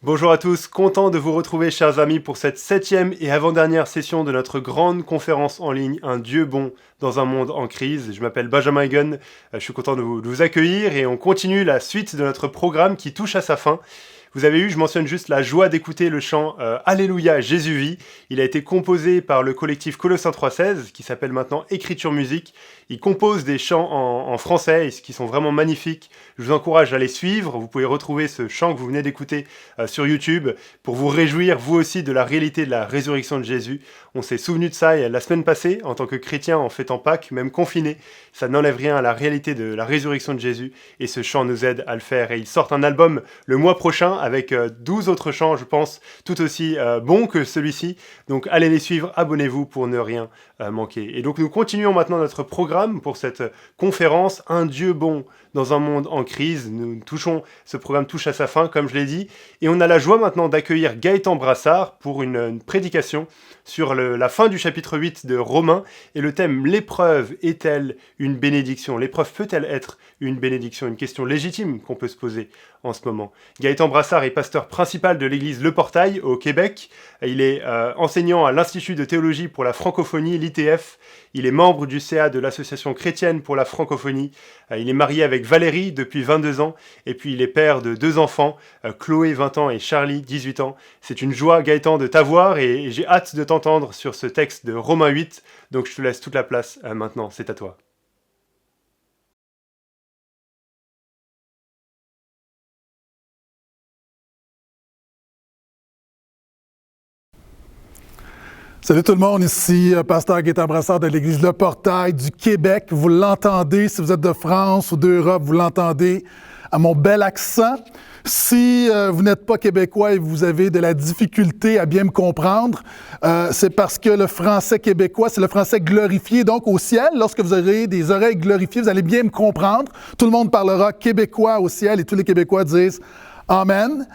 Bonjour à tous, content de vous retrouver chers amis pour cette 7e et avant-dernière session de notre grande conférence en ligne Un Dieu bon dans un monde en crise. Je m'appelle Benjamin Egan, je suis content de vous accueillir et on continue la suite de notre programme qui touche à sa fin. Vous avez eu, je mentionne juste la joie d'écouter le chant Alléluia, Jésus vit. Il a été composé par le collectif Colossins 3.16 qui s'appelle maintenant Écriture Musique. Il compose des chants en français qui sont vraiment magnifiques. Je vous encourage à les suivre. Vous pouvez retrouver ce chant que vous venez d'écouter sur YouTube pour vous réjouir vous aussi de la réalité de la résurrection de Jésus. On s'est souvenu de ça la semaine passée en tant que chrétien en fêtant Pâques, même confiné. Ça n'enlève rien à la réalité de la résurrection de Jésus et ce chant nous aide à le faire. Et ils sortent un album le mois prochain avec 12 autres chants, je pense, tout aussi bons que celui-ci. Donc allez les suivre, abonnez-vous pour ne rien manquer. Et donc nous continuons maintenant notre programme pour cette conférence Un Dieu bon dans un monde en crise. Ce programme touche à sa fin, comme je l'ai dit. Et on a la joie maintenant d'accueillir Gaëtan Brassard pour une prédication sur la fin du chapitre 8 de Romains et le thème « L'épreuve est-elle une bénédiction ?» L'épreuve peut-elle être une bénédiction? Une question légitime qu'on peut se poser en ce moment. Gaëtan Brassard est pasteur principal de l'église Le Portail au Québec. Il est enseignant à l'Institut de théologie pour la francophonie, l'ITF. Il est membre du CA de l'Association chrétienne pour la francophonie. Il est marié avec Valérie depuis 22 ans. Et puis il est père de 2 enfants, Chloé 20 ans et Charlie 18 ans. C'est une joie, Gaëtan, de t'avoir et j'ai hâte de t'entendre sur ce texte de Romains 8. Donc je te laisse toute la place maintenant, c'est à toi. Salut tout le monde, ici pasteur Gaëtan Brassard de l'église Le Portail du Québec. Vous l'entendez, si vous êtes de France ou d'Europe, vous l'entendez à mon bel accent. Si vous n'êtes pas québécois et vous avez de la difficulté à bien me comprendre, c'est parce que le français québécois, c'est le français glorifié. Donc au ciel, lorsque vous aurez des oreilles glorifiées, vous allez bien me comprendre. Tout le monde parlera québécois au ciel et tous les Québécois disent Amen.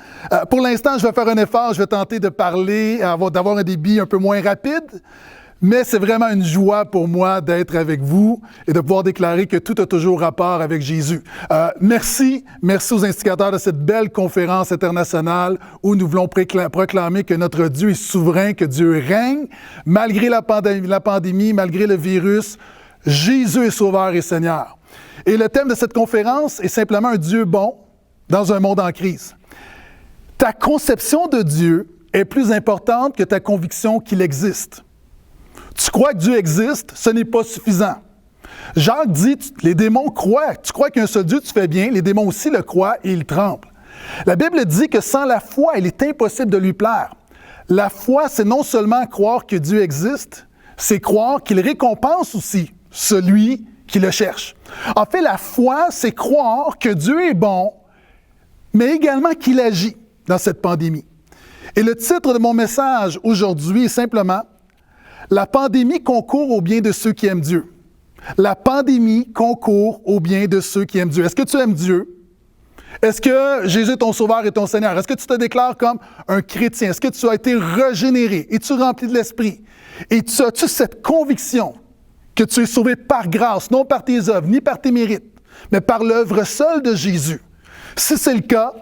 Pour l'instant, je vais faire un effort, je vais tenter de parler, d'avoir un débit un peu moins rapide, mais c'est vraiment une joie pour moi d'être avec vous et de pouvoir déclarer que tout a toujours rapport avec Jésus. Merci aux instigateurs de cette belle conférence internationale où nous voulons proclamer que notre Dieu est souverain, que Dieu règne, malgré la pandémie, malgré le virus, Jésus est sauveur et Seigneur. Et le thème de cette conférence est simplement un Dieu bon dans un monde en crise. Ta conception de Dieu est plus importante que ta conviction qu'il existe. Tu crois que Dieu existe, ce n'est pas suffisant. Jacques dit, les démons croient. Tu crois qu'il y a un seul Dieu, tu fais bien. Les démons aussi le croient et ils tremblent. La Bible dit que sans la foi, il est impossible de lui plaire. La foi, c'est non seulement croire que Dieu existe, c'est croire qu'il récompense aussi celui qui le cherche. En fait, la foi, c'est croire que Dieu est bon, mais également qu'il agit dans cette pandémie. Et le titre de mon message aujourd'hui est simplement « La pandémie concourt au bien de ceux qui aiment Dieu ». La pandémie concourt au bien de ceux qui aiment Dieu. Est-ce que tu aimes Dieu? Est-ce que Jésus est ton sauveur et ton Seigneur? Est-ce que tu te déclares comme un chrétien? Est-ce que tu as été régénéré? Es-tu rempli de l'Esprit? Et as-tu cette conviction que tu es sauvé par grâce, non par tes œuvres, ni par tes mérites, mais par l'œuvre seule de Jésus? Si c'est le cas,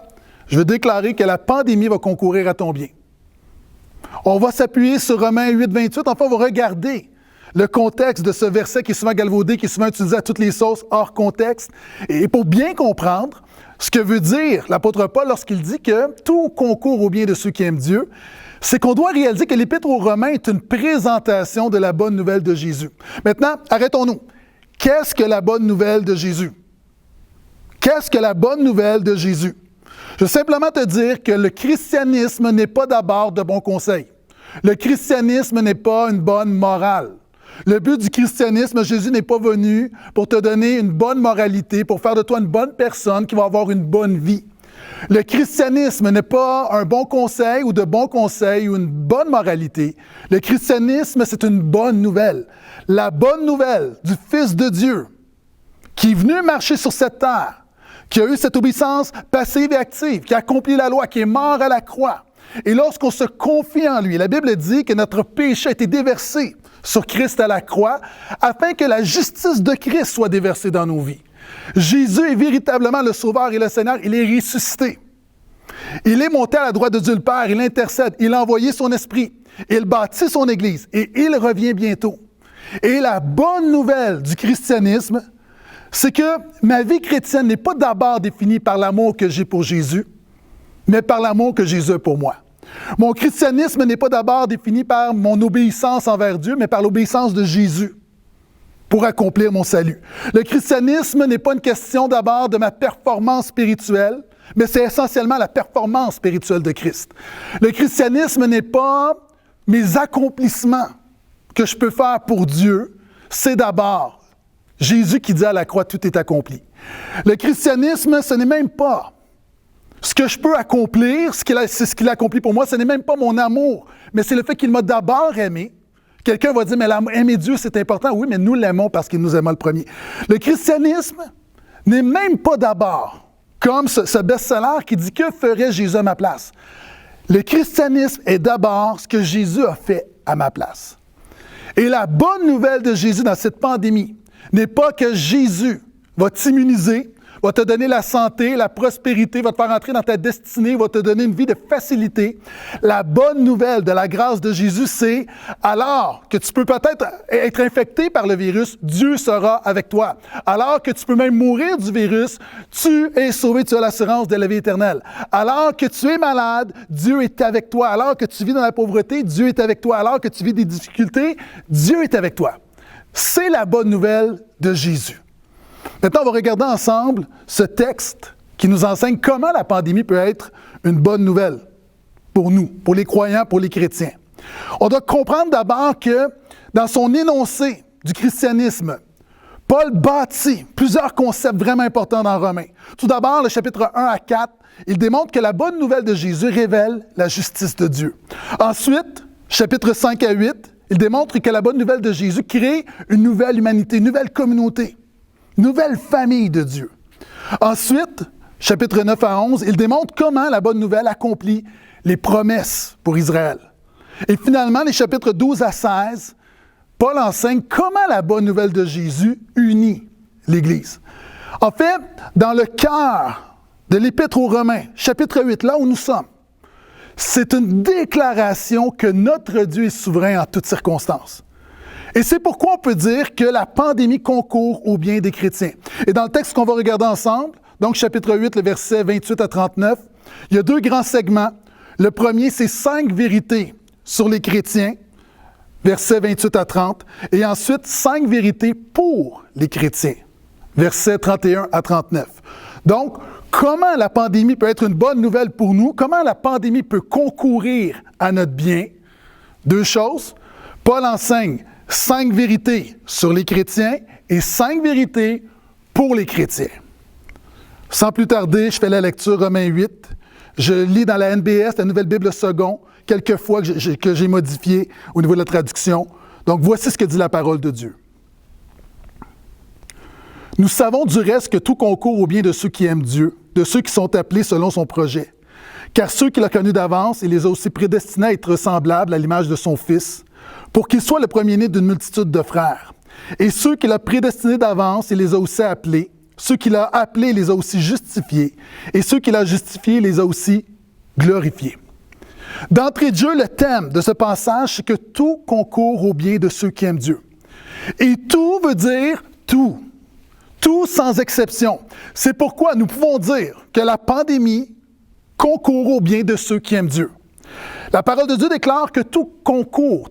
je veux déclarer que la pandémie va concourir à ton bien. On va s'appuyer sur Romains 8, 28. Enfin, on va regarder le contexte de ce verset qui est souvent galvaudé, qui est souvent utilisé à toutes les sauces hors contexte. Et pour bien comprendre ce que veut dire l'apôtre Paul lorsqu'il dit que tout concourt au bien de ceux qui aiment Dieu, c'est qu'on doit réaliser que l'Épître aux Romains est une présentation de la bonne nouvelle de Jésus. Maintenant, arrêtons-nous. Qu'est-ce que la bonne nouvelle de Jésus? Qu'est-ce que la bonne nouvelle de Jésus? Je veux simplement te dire que le christianisme n'est pas d'abord de bons conseils. Le christianisme n'est pas une bonne morale. Le but du christianisme, Jésus n'est pas venu pour te donner une bonne moralité, pour faire de toi une bonne personne qui va avoir une bonne vie. Le christianisme n'est pas un bon conseil ou de bons conseils ou une bonne moralité. Le christianisme, c'est une bonne nouvelle. La bonne nouvelle du Fils de Dieu qui est venu marcher sur cette terre, qui a eu cette obéissance passive et active, qui a accompli la loi, qui est mort à la croix. Et lorsqu'on se confie en lui, la Bible dit que notre péché a été déversé sur Christ à la croix, afin que la justice de Christ soit déversée dans nos vies. Jésus est véritablement le Sauveur et le Seigneur, il est ressuscité. Il est monté à la droite de Dieu le Père, il intercède, il a envoyé son esprit, il bâtit son Église et il revient bientôt. Et la bonne nouvelle du christianisme, c'est que ma vie chrétienne n'est pas d'abord définie par l'amour que j'ai pour Jésus, mais par l'amour que Jésus a pour moi. Mon christianisme n'est pas d'abord défini par mon obéissance envers Dieu, mais par l'obéissance de Jésus pour accomplir mon salut. Le christianisme n'est pas une question d'abord de ma performance spirituelle, mais c'est essentiellement la performance spirituelle de Christ. Le christianisme n'est pas mes accomplissements que je peux faire pour Dieu, c'est d'abord Jésus qui dit à la croix, tout est accompli. Le christianisme, ce n'est même pas ce que je peux accomplir, c'est ce qu'il a accompli pour moi, ce n'est même pas mon amour, mais c'est le fait qu'il m'a d'abord aimé. Quelqu'un va dire, mais aimer Dieu, c'est important. Oui, mais nous l'aimons parce qu'il nous aima le premier. Le christianisme n'est même pas d'abord comme ce best-seller qui dit, que ferait Jésus à ma place? Le christianisme est d'abord ce que Jésus a fait à ma place. Et la bonne nouvelle de Jésus dans cette pandémie n'est pas que Jésus va t'immuniser, va te donner la santé, la prospérité, va te faire entrer dans ta destinée, va te donner une vie de facilité. La bonne nouvelle de la grâce de Jésus, c'est alors que tu peux peut-être être infecté par le virus, Dieu sera avec toi. Alors que tu peux même mourir du virus, tu es sauvé, tu as l'assurance de la vie éternelle. Alors que tu es malade, Dieu est avec toi. Alors que tu vis dans la pauvreté, Dieu est avec toi. Alors que tu vis des difficultés, Dieu est avec toi. C'est la bonne nouvelle de Jésus. Maintenant, on va regarder ensemble ce texte qui nous enseigne comment la pandémie peut être une bonne nouvelle pour nous, pour les croyants, pour les chrétiens. On doit comprendre d'abord que dans son énoncé du christianisme, Paul bâtit plusieurs concepts vraiment importants dans Romains. Tout d'abord, le chapitre 1 à 4, il démontre que la bonne nouvelle de Jésus révèle la justice de Dieu. Ensuite, chapitres 5 à 8, il démontre que la bonne nouvelle de Jésus crée une nouvelle humanité, une nouvelle communauté. Nouvelle famille de Dieu. Ensuite, chapitre 9 à 11, il démontre comment la bonne nouvelle accomplit les promesses pour Israël. Et finalement, les chapitres 12 à 16, Paul enseigne comment la bonne nouvelle de Jésus unit l'Église. En fait, dans le cœur de l'Épître aux Romains, chapitre 8, là où nous sommes, c'est une déclaration que notre Dieu est souverain en toutes circonstances. Et c'est pourquoi on peut dire que la pandémie concourt au bien des chrétiens. Et dans le texte qu'on va regarder ensemble, donc chapitre 8, le verset 28 à 39, il y a deux grands segments. Le premier, c'est 5 vérités sur les chrétiens, versets 28 à 30, et ensuite 5 vérités pour les chrétiens, versets 31 à 39. Donc, comment la pandémie peut être une bonne nouvelle pour nous? Comment la pandémie peut concourir à notre bien? Deux choses. Paul enseigne 5 vérités sur les chrétiens et 5 vérités pour les chrétiens. Sans plus tarder, je fais la lecture Romains 8. Je lis dans la NBS, la Nouvelle Bible Second, quelques fois que j'ai modifié au niveau de la traduction. Donc, voici ce que dit la parole de Dieu. Nous savons du reste que tout concourt au bien de ceux qui aiment Dieu, de ceux qui sont appelés selon son projet. Car ceux qu'il a connus d'avance, il les a aussi prédestinés à être semblables à l'image de son Fils, pour qu'il soit le premier-né d'une multitude de frères. Et ceux qu'il a prédestinés d'avance, il les a aussi appelés. Ceux qu'il a appelés, il les a aussi justifiés. Et ceux qu'il a justifiés, il les a aussi glorifiés. D'entrée de jeu, le thème de ce passage, c'est que tout concourt au bien de ceux qui aiment Dieu. Et tout veut dire tout. Tout sans exception. C'est pourquoi nous pouvons dire que la pandémie concourt au bien de ceux qui aiment Dieu. La parole de Dieu déclare que tout concourt.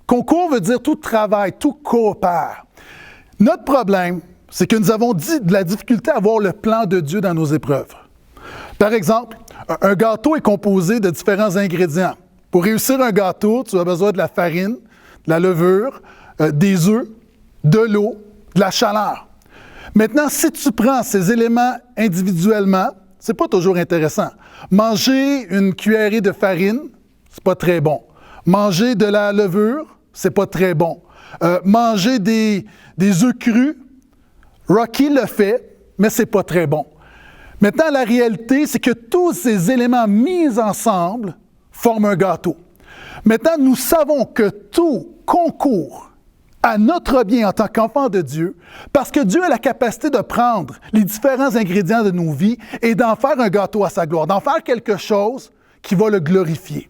Concours veut dire tout travail, tout coopère. Notre problème, c'est que nous avons de la difficulté à voir le plan de Dieu dans nos épreuves. Par exemple, un gâteau est composé de différents ingrédients. Pour réussir un gâteau, tu as besoin de la farine, de la levure, des œufs, de l'eau, de la chaleur. Maintenant, si tu prends ces éléments individuellement, c'est pas toujours intéressant. Manger une cuillerée de farine, c'est pas très bon. Manger de la levure, c'est pas très bon. Manger des œufs crus, Rocky le fait, mais c'est pas très bon. Maintenant, la réalité, c'est que tous ces éléments mis ensemble forment un gâteau. Maintenant, nous savons que tout concourt à notre bien en tant qu'enfant de Dieu, parce que Dieu a la capacité de prendre les différents ingrédients de nos vies et d'en faire un gâteau à sa gloire, d'en faire quelque chose qui va le glorifier.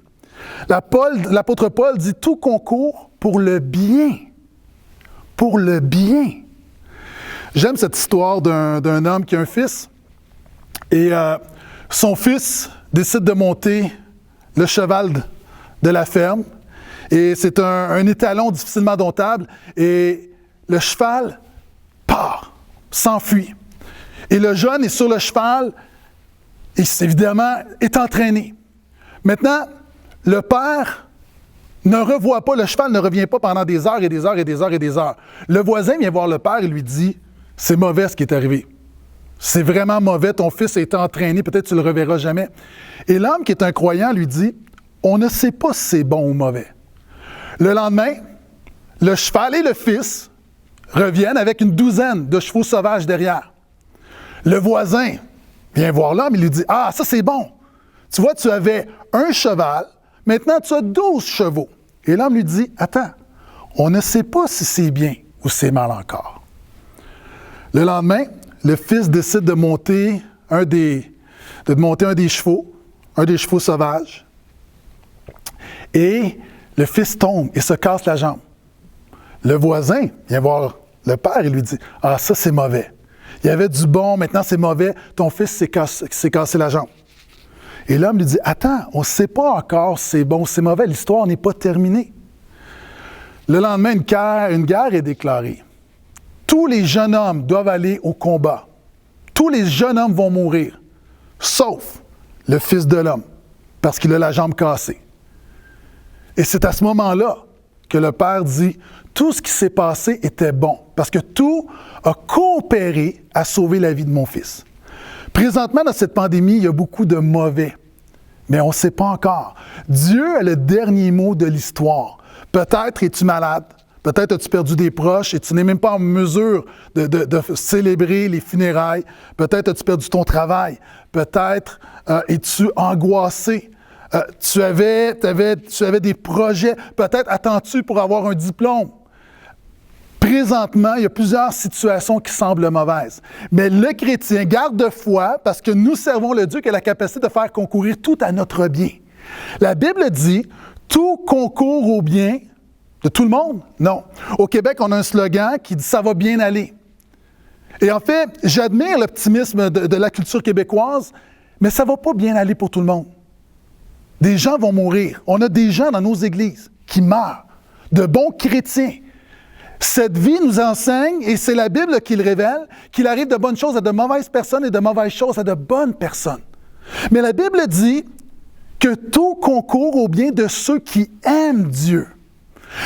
L'apôtre Paul dit « Tout concourt pour le bien. » Pour le bien. J'aime cette histoire d'un homme qui a un fils et son fils décide de monter le cheval de la ferme. Et c'est un étalon difficilement domptable. Et le cheval part, s'enfuit. Et le jeune est sur le cheval et évidemment est entraîné. Maintenant, le père ne revoit pas, le cheval ne revient pas pendant des heures et des heures et des heures et des heures. Le voisin vient voir le père et lui dit « C'est mauvais ce qui est arrivé. C'est vraiment mauvais, ton fils a été entraîné, peut-être tu ne le reverras jamais. » Et l'homme qui est un croyant lui dit « On ne sait pas si c'est bon ou mauvais. » Le lendemain, le cheval et le fils reviennent avec une douzaine de chevaux sauvages derrière. Le voisin vient voir l'homme et lui dit « Ah, ça c'est bon. Tu vois, tu avais un cheval, maintenant tu as 12 chevaux. » Et l'homme lui dit « Attends, on ne sait pas si c'est bien ou c'est mal encore. » Le lendemain, le fils décide de monter un des chevaux sauvages. Et le fils tombe et se casse la jambe. Le voisin vient voir le père et lui dit « Ah, ça c'est mauvais. Il y avait du bon, maintenant c'est mauvais. Ton fils s'est cassé la jambe. » Et l'homme lui dit « Attends, on ne sait pas encore si c'est bon ou c'est mauvais. L'histoire n'est pas terminée. » Le lendemain, une guerre est déclarée. Tous les jeunes hommes doivent aller au combat. Tous les jeunes hommes vont mourir, sauf le fils de l'homme, parce qu'il a la jambe cassée. Et c'est à ce moment-là que le père dit « Tout ce qui s'est passé était bon, parce que tout a coopéré à sauver la vie de mon fils. » Présentement, dans cette pandémie, il y a beaucoup de mauvais, mais on ne sait pas encore. Dieu a le dernier mot de l'histoire. Peut-être es-tu malade, peut-être as-tu perdu des proches et tu n'es même pas en mesure de célébrer les funérailles. Peut-être as-tu perdu ton travail. Peut-être es-tu angoissé. Tu avais des projets. Peut-être attends-tu pour avoir un diplôme. Présentement, il y a plusieurs situations qui semblent mauvaises. Mais le chrétien garde foi parce que nous servons le Dieu qui a la capacité de faire concourir tout à notre bien. La Bible dit « Tout concourt au bien » de tout le monde? Non. Au Québec, on a un slogan qui dit « Ça va bien aller ». Et en fait, j'admire l'optimisme de la culture québécoise, mais ça ne va pas bien aller pour tout le monde. Des gens vont mourir. On a des gens dans nos églises qui meurent, de bons chrétiens. Cette vie nous enseigne, et c'est la Bible qui le révèle, qu'il arrive de bonnes choses à de mauvaises personnes et de mauvaises choses à de bonnes personnes. Mais la Bible dit que tout concourt au bien de ceux qui aiment Dieu.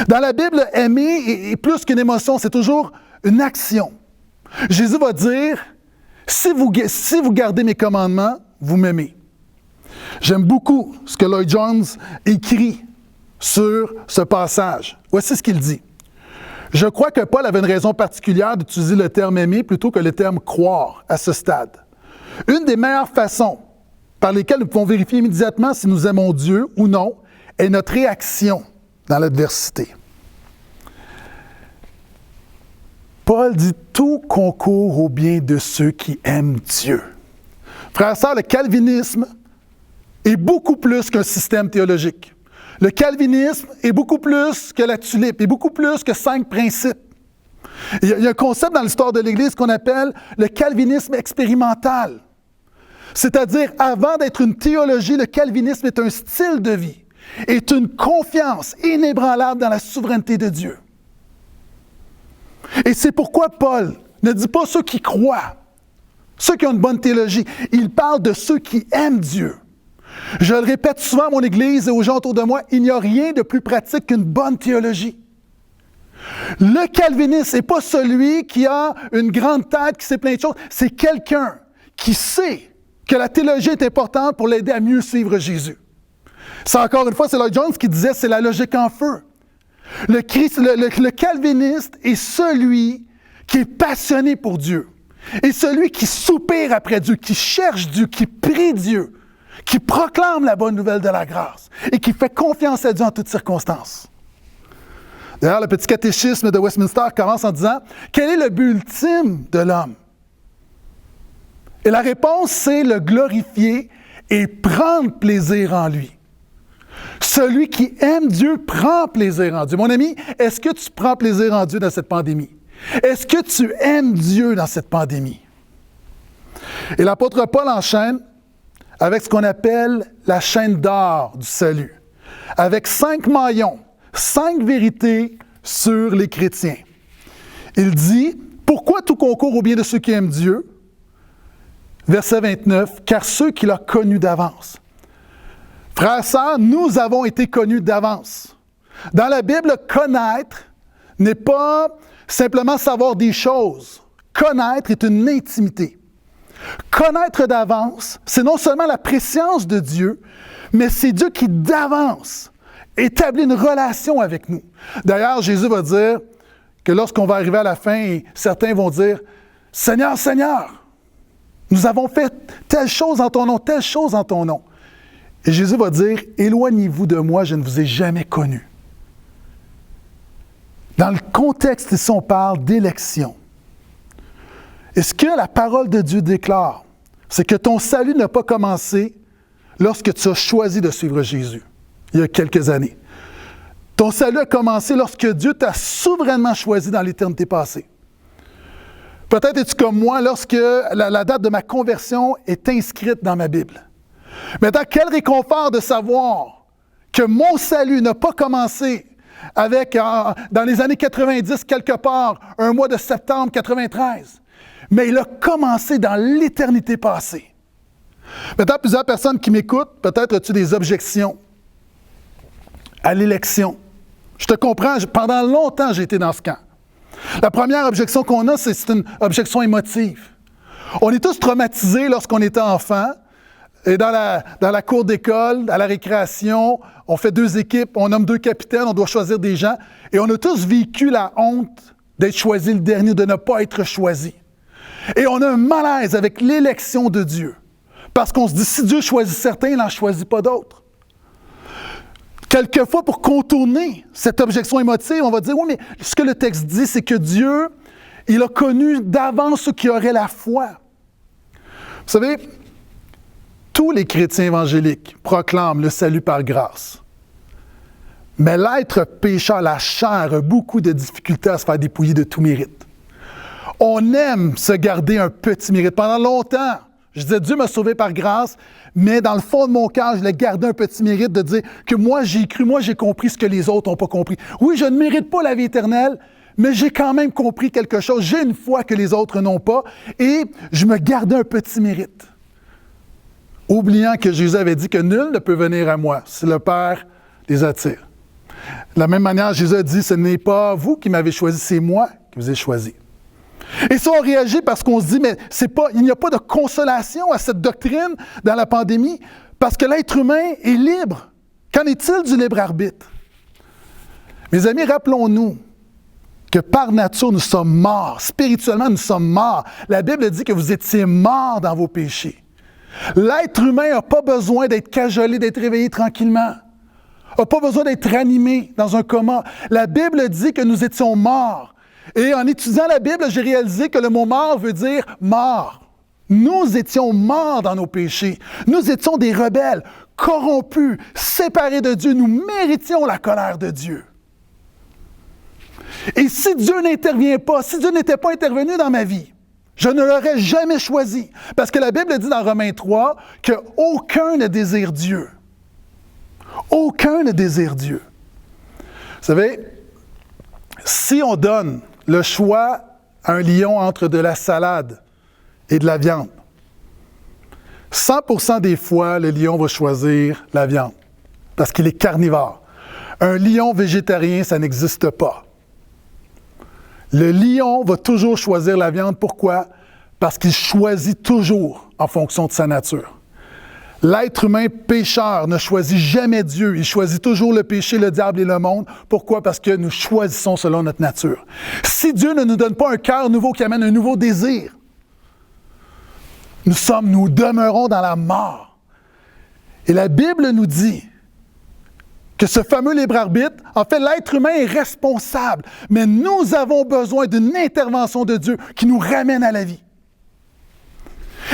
Dans la Bible, aimer est plus qu'une émotion, c'est toujours une action. Jésus va dire, si vous gardez mes commandements, vous m'aimez. J'aime beaucoup ce que Lloyd Jones écrit sur ce passage. Voici ce qu'il dit. Je crois que Paul avait une raison particulière d'utiliser le terme « aimer » plutôt que le terme « croire » à ce stade. Une des meilleures façons par lesquelles nous pouvons vérifier immédiatement si nous aimons Dieu ou non est notre réaction dans l'adversité. Paul dit « Tout concourt au bien de ceux qui aiment Dieu ». Frères et sœurs, le calvinisme est beaucoup plus qu'un système théologique. Le calvinisme est beaucoup plus que la tulipe, est beaucoup plus que 5 principes. Il y a un concept dans l'histoire de l'Église qu'on appelle le calvinisme expérimental. C'est-à-dire, avant d'être une théologie, le calvinisme est un style de vie, est une confiance inébranlable dans la souveraineté de Dieu. Et c'est pourquoi Paul ne dit pas ceux qui croient, ceux qui ont une bonne théologie. Il parle de ceux qui aiment Dieu. Je le répète souvent à mon Église et aux gens autour de moi, il n'y a rien de plus pratique qu'une bonne théologie. Le calviniste n'est pas celui qui a une grande tête, qui sait plein de choses. C'est quelqu'un qui sait que la théologie est importante pour l'aider à mieux suivre Jésus. Ça, encore une fois, c'est Lloyd Jones qui disait, c'est la logique en feu. Le calviniste est celui qui est passionné pour Dieu. Et celui qui soupire après Dieu, qui cherche Dieu, qui prie Dieu, qui proclame la bonne nouvelle de la grâce et qui fait confiance à Dieu en toutes circonstances. D'ailleurs, le petit catéchisme de Westminster commence en disant « Quel est le but ultime de l'homme? » Et la réponse, c'est le glorifier et prendre plaisir en lui. Celui qui aime Dieu prend plaisir en Dieu. Mon ami, est-ce que tu prends plaisir en Dieu dans cette pandémie? Est-ce que tu aimes Dieu dans cette pandémie? Et l'apôtre Paul enchaîne avec ce qu'on appelle la chaîne d'or du salut, avec 5 maillons, 5 vérités sur les chrétiens. Il dit, pourquoi tout concourt au bien de ceux qui aiment Dieu? Verset 29, car ceux qu'il a connus d'avance. Frères et sœurs, nous avons été connus d'avance. Dans la Bible, connaître n'est pas simplement savoir des choses. Connaître est une intimité. Connaître d'avance, c'est non seulement la préscience de Dieu, mais c'est Dieu qui d'avance établit une relation avec nous. D'ailleurs, Jésus va dire que lorsqu'on va arriver à la fin, certains vont dire « Seigneur, Seigneur, nous avons fait telle chose en ton nom, telle chose en ton nom. » Et Jésus va dire « Éloignez-vous de moi, je ne vous ai jamais connu. » Dans le contexte ici, on parle d'élection. Et ce que la parole de Dieu déclare, c'est que ton salut n'a pas commencé lorsque tu as choisi de suivre Jésus, il y a quelques années. Ton salut a commencé lorsque Dieu t'a souverainement choisi dans l'éternité passée. Peut-être es-tu comme moi lorsque la date de ma conversion est inscrite dans ma Bible. Maintenant, quel réconfort de savoir que mon salut n'a pas commencé avec, dans les années 90, quelque part, un mois de septembre 93, mais il a commencé dans l'éternité passée. Maintenant, plusieurs personnes qui m'écoutent, peut-être as-tu des objections à l'élection. Je te comprends, pendant longtemps, j'ai été dans ce camp. La première objection qu'on a, c'est une objection émotive. On est tous traumatisés lorsqu'on était enfant, et dans la cour d'école, à la récréation, on fait 2 équipes, on nomme 2 capitaines, on doit choisir des gens, et on a tous vécu la honte d'être choisi le dernier, de ne pas être choisi. Et on a un malaise avec l'élection de Dieu, parce qu'on se dit, si Dieu choisit certains, il n'en choisit pas d'autres. Quelquefois, pour contourner cette objection émotive, on va dire, oui, mais ce que le texte dit, c'est que Dieu, il a connu d'avance ceux qui auraient la foi. Vous savez, tous les chrétiens évangéliques proclament le salut par grâce. Mais l'être pécheur, la chair, a beaucoup de difficultés à se faire dépouiller de tout mérite. On aime se garder un petit mérite. Pendant longtemps, je disais, Dieu m'a sauvé par grâce, mais dans le fond de mon cœur, je l'ai gardé un petit mérite de dire que moi, j'ai cru, moi, j'ai compris ce que les autres n'ont pas compris. Oui, je ne mérite pas la vie éternelle, mais j'ai quand même compris quelque chose. J'ai une foi que les autres n'ont pas, et je me gardais un petit mérite. Oubliant que Jésus avait dit que nul ne peut venir à moi si le Père les attire. De la même manière, Jésus a dit, ce n'est pas vous qui m'avez choisi, c'est moi qui vous ai choisi. Et ça, on réagit parce qu'on se dit, mais il n'y a pas de consolation à cette doctrine dans la pandémie, parce que l'être humain est libre. Qu'en est-il du libre arbitre? Mes amis, rappelons-nous que par nature, nous sommes morts. Spirituellement, nous sommes morts. La Bible dit que vous étiez morts dans vos péchés. L'être humain n'a pas besoin d'être cajolé, d'être réveillé tranquillement. N'a pas besoin d'être ranimé dans un coma. La Bible dit que nous étions morts. Et en étudiant la Bible, j'ai réalisé que le mot « mort » veut dire « mort ». Nous étions morts dans nos péchés. Nous étions des rebelles, corrompus, séparés de Dieu. Nous méritions la colère de Dieu. Et si Dieu n'intervient pas, si Dieu n'était pas intervenu dans ma vie, je ne l'aurais jamais choisi. Parce que la Bible dit dans Romains 3 qu'aucun ne désire Dieu. Aucun ne désire Dieu. Vous savez, si on donne le choix à un lion entre de la salade et de la viande, 100% des fois, le lion va choisir la viande parce qu'il est carnivore. Un lion végétarien, ça n'existe pas. Le lion va toujours choisir la viande. Pourquoi? Parce qu'il choisit toujours en fonction de sa nature. L'être humain pécheur ne choisit jamais Dieu. Il choisit toujours le péché, le diable et le monde. Pourquoi? Parce que nous choisissons selon notre nature. Si Dieu ne nous donne pas un cœur nouveau qui amène un nouveau désir, nous demeurons dans la mort. Et la Bible nous dit que ce fameux libre-arbitre, en fait, l'être humain est responsable, mais nous avons besoin d'une intervention de Dieu qui nous ramène à la vie.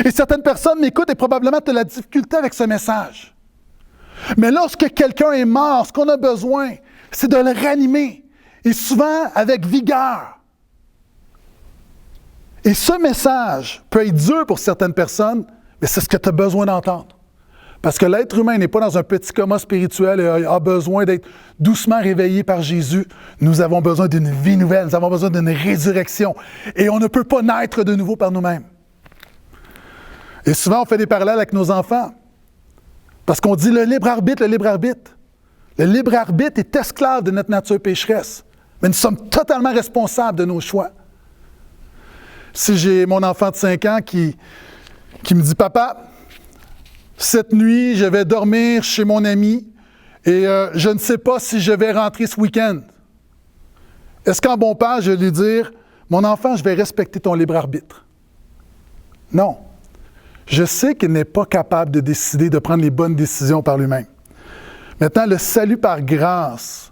Et certaines personnes m'écoutent et probablement tu as de la difficulté avec ce message. Mais lorsque quelqu'un est mort, ce qu'on a besoin, c'est de le ranimer, et souvent avec vigueur. Et ce message peut être dur pour certaines personnes, mais c'est ce que tu as besoin d'entendre. Parce que l'être humain n'est pas dans un petit coma spirituel et a besoin d'être doucement réveillé par Jésus. Nous avons besoin d'une vie nouvelle, nous avons besoin d'une résurrection. Et on ne peut pas naître de nouveau par nous-mêmes. Et souvent, on fait des parallèles avec nos enfants. Parce qu'on dit le libre-arbitre, le libre-arbitre. Le libre-arbitre est esclave de notre nature pécheresse. Mais nous sommes totalement responsables de nos choix. Si j'ai mon enfant de 5 ans qui me dit « Papa, cette nuit, je vais dormir chez mon ami et je ne sais pas si je vais rentrer ce week-end. » Est-ce qu'en bon père, je vais lui dire « Mon enfant, je vais respecter ton libre arbitre. » Non. Je sais qu'il n'est pas capable de décider, de prendre les bonnes décisions par lui-même. Maintenant, le salut par grâce,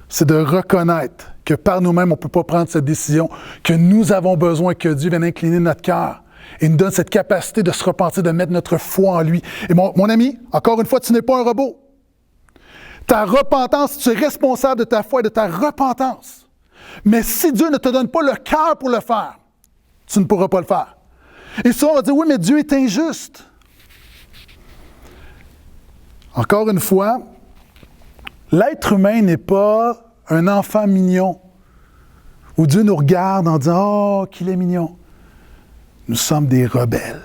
c'est de reconnaître que par nous-mêmes, on ne peut pas prendre cette décision, que nous avons besoin que Dieu vienne incliner notre cœur et nous donne cette capacité de se repentir, de mettre notre foi en lui. Et mon ami, encore une fois, tu n'es pas un robot. Ta repentance, tu es responsable de ta foi et de ta repentance. Mais si Dieu ne te donne pas le cœur pour le faire, tu ne pourras pas le faire. Et souvent, on va dire, oui, mais Dieu est injuste. Encore une fois, l'être humain n'est pas un enfant mignon où Dieu nous regarde en disant « Oh, qu'il est mignon ». Nous sommes des rebelles.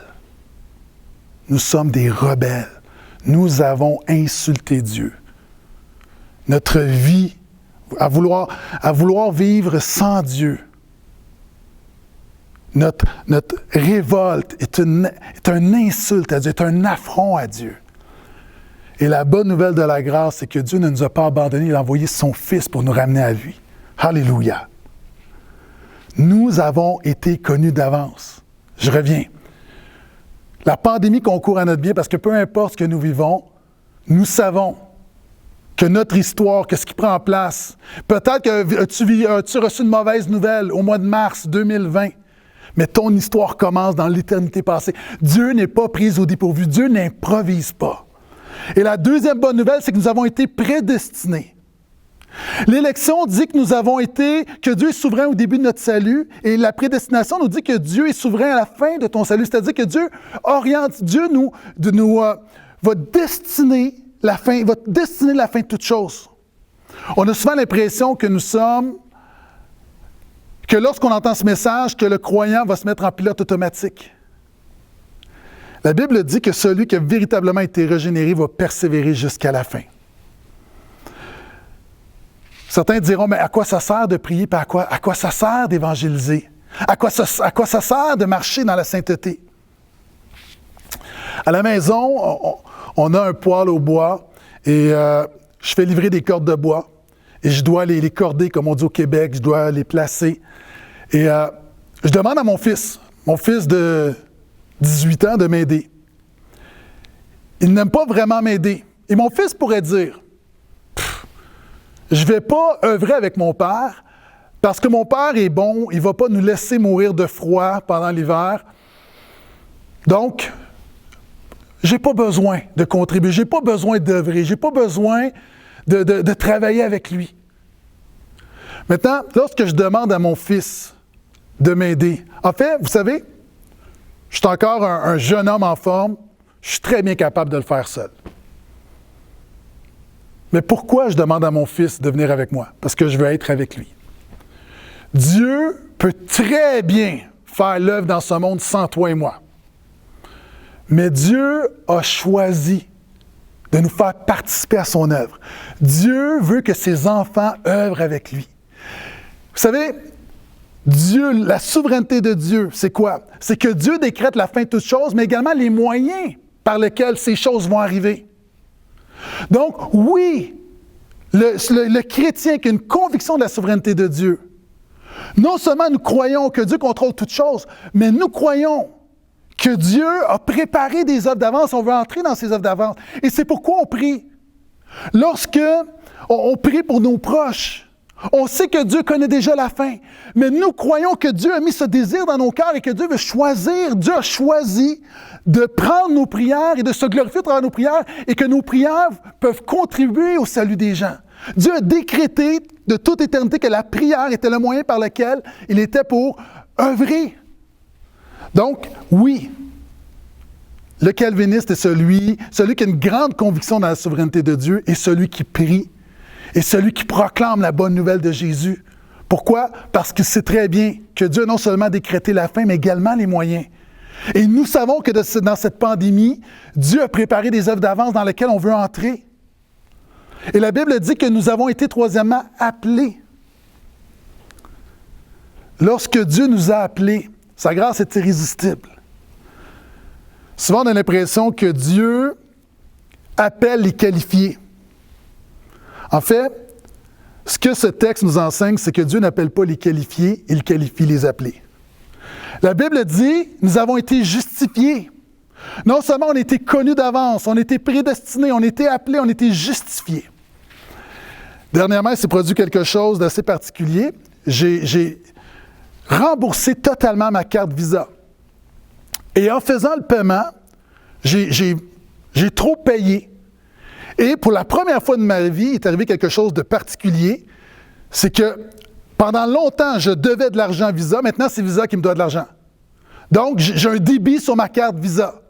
Nous sommes des rebelles. Nous avons insulté Dieu. Notre vie, à vouloir vivre sans Dieu, notre révolte est une insulte à Dieu, est un affront à Dieu. Et la bonne nouvelle de la grâce, c'est que Dieu ne nous a pas abandonnés, il a envoyé son Fils pour nous ramener à lui. Alléluia. Nous avons été connus d'avance. Je reviens. La pandémie concourt à notre bien parce que peu importe ce que nous vivons, nous savons que notre histoire, que ce qui prend place, peut-être que tu reçu une mauvaise nouvelle au mois de mars 2020, mais ton histoire commence dans l'éternité passée. Dieu n'est pas pris au dépourvu. Dieu n'improvise pas. Et la deuxième bonne nouvelle, c'est que nous avons été prédestinés. L'élection dit que Dieu est souverain au début de notre salut, et la prédestination nous dit que Dieu est souverain à la fin de ton salut. C'est-à-dire que Dieu va destiner la fin de toute chose. On a souvent l'impression que lorsqu'on entend ce message, que le croyant va se mettre en pilote automatique. La Bible dit que celui qui a véritablement été régénéré va persévérer jusqu'à la fin. Certains diront, mais à quoi ça sert de prier, puis à quoi ça sert d'évangéliser? À quoi ça sert de marcher dans la sainteté? À la maison, on a un poêle au bois et je fais livrer des cordes de bois et je dois les corder, comme on dit au Québec, je dois les placer. Et je demande à mon fils de 18 ans, de m'aider. Il n'aime pas vraiment m'aider. Et mon fils pourrait dire, je ne vais pas œuvrer avec mon père parce que mon père est bon, il ne va pas nous laisser mourir de froid pendant l'hiver. Donc, je n'ai pas besoin de contribuer, je n'ai pas besoin d'œuvrer, je n'ai pas besoin de travailler avec lui. Maintenant, lorsque je demande à mon fils de m'aider, en fait, vous savez, je suis encore un jeune homme en forme, je suis très bien capable de le faire seul. Mais pourquoi je demande à mon fils de venir avec moi? Parce que je veux être avec lui. Dieu peut très bien faire l'œuvre dans ce monde sans toi et moi. Mais Dieu a choisi de nous faire participer à son œuvre. Dieu veut que ses enfants œuvrent avec lui. Vous savez, Dieu, la souveraineté de Dieu, c'est quoi? C'est que Dieu décrète la fin de toutes choses, mais également les moyens par lesquels ces choses vont arriver. Donc, oui, le chrétien qui a une conviction de la souveraineté de Dieu, non seulement nous croyons que Dieu contrôle toutes choses, mais nous croyons que Dieu a préparé des œuvres d'avance, on veut entrer dans ces œuvres d'avance. Et c'est pourquoi on prie. Lorsque on prie pour nos proches, on sait que Dieu connaît déjà la fin. Mais nous croyons que Dieu a mis ce désir dans nos cœurs et que Dieu veut choisir. Dieu a choisi de prendre nos prières et de se glorifier à travers nos prières et que nos prières peuvent contribuer au salut des gens. Dieu a décrété de toute éternité que la prière était le moyen par lequel il était pour œuvrer. Donc, oui, le calviniste est celui qui a une grande conviction dans la souveraineté de Dieu et celui qui prie et celui qui proclame la bonne nouvelle de Jésus. Pourquoi? Parce qu'il sait très bien que Dieu a non seulement décrété la fin, mais également les moyens. Et nous savons que dans cette pandémie, Dieu a préparé des œuvres d'avance dans lesquelles on veut entrer. Et la Bible dit que nous avons été troisièmement appelés. Lorsque Dieu nous a appelés, sa grâce est irrésistible. Souvent, on a l'impression que Dieu appelle les qualifiés. En fait, ce que ce texte nous enseigne, c'est que Dieu n'appelle pas les qualifiés, il qualifie les appelés. La Bible dit, nous avons été justifiés. Non seulement on a été connus d'avance, on a été prédestinés, on a été appelés, on a été justifiés. Dernièrement, il s'est produit quelque chose d'assez particulier. J'ai remboursé totalement ma carte Visa. Et en faisant le paiement, j'ai trop payé. Et pour la première fois de ma vie, il est arrivé quelque chose de particulier. C'est que pendant longtemps, je devais de l'argent à Visa. Maintenant, c'est Visa qui me doit de l'argent. Donc, j'ai un débit sur ma carte Visa.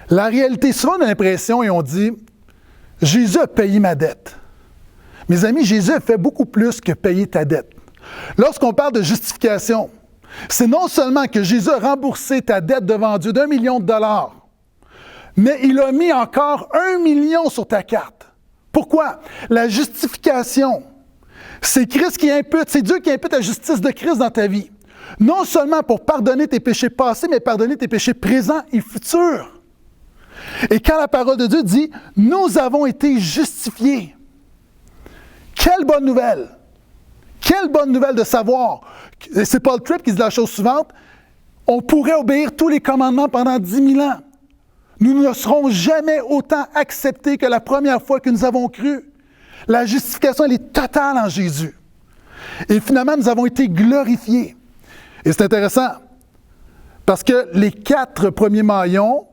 La réalité, souvent on a l'impression et on dit, Jésus a payé ma dette. Mes amis, Jésus a fait beaucoup plus que payer ta dette. Lorsqu'on parle de justification, c'est non seulement que Jésus a remboursé ta dette devant Dieu d'1 million de dollars, mais il a mis encore 1 million sur ta carte. Pourquoi? La justification, c'est Christ qui impute, c'est Dieu qui impute la justice de Christ dans ta vie. Non seulement pour pardonner tes péchés passés, mais pardonner tes péchés présents et futurs. Et quand la parole de Dieu dit « Nous avons été justifiés », quelle bonne nouvelle! Quelle bonne nouvelle de savoir, c'est Paul Tripp qui dit la chose suivante, on pourrait obéir tous les commandements pendant 10 000 ans. Nous ne serons jamais autant acceptés que la première fois que nous avons cru. La justification, elle est totale en Jésus. Et finalement, nous avons été glorifiés. Et c'est intéressant, parce que les 4 premiers maillons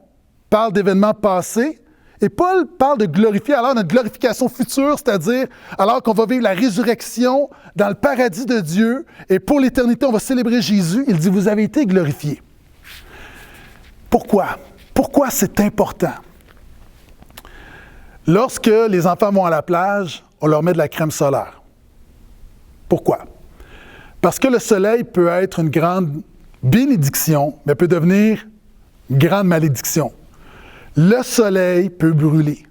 parlent d'événements passés, et Paul parle de glorifier alors notre glorification future, c'est-à-dire alors qu'on va vivre la résurrection dans le paradis de Dieu, et pour l'éternité, on va célébrer Jésus. Il dit, vous avez été glorifiés. Pourquoi? Pourquoi c'est important? Lorsque les enfants vont à la plage, on leur met de la crème solaire. Pourquoi? Parce que le soleil peut être une grande bénédiction, mais peut devenir une grande malédiction. Le soleil peut brûler.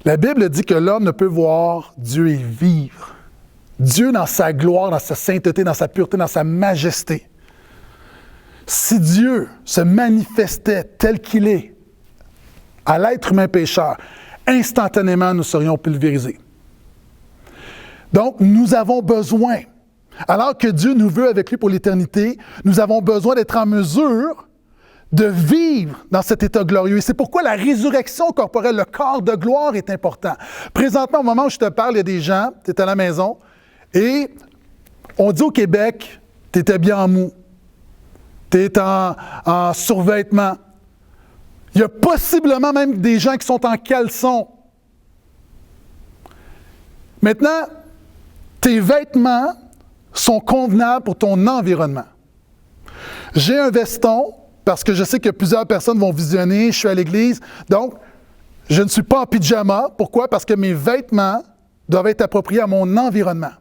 La Bible dit que l'homme ne peut voir Dieu et vivre. Dieu dans sa gloire, dans sa sainteté, dans sa pureté, dans sa majesté. Si Dieu se manifestait tel qu'il est à l'être humain pécheur, instantanément nous serions pulvérisés. Donc, nous avons besoin, alors que Dieu nous veut avec lui pour l'éternité, nous avons besoin d'être en mesure de vivre dans cet état glorieux. Et c'est pourquoi la résurrection corporelle, le corps de gloire est important. Présentement, au moment où je te parle, il y a des gens, tu es à la maison, et on dit au Québec, tu es habillé en mou, tu es en survêtement. Il y a possiblement même des gens qui sont en caleçon. Maintenant, tes vêtements sont convenables pour ton environnement. J'ai un veston, parce que je sais que plusieurs personnes vont visionner, je suis à l'église, donc je ne suis pas en pyjama. Pourquoi? Parce que mes vêtements doivent être appropriés à mon environnement.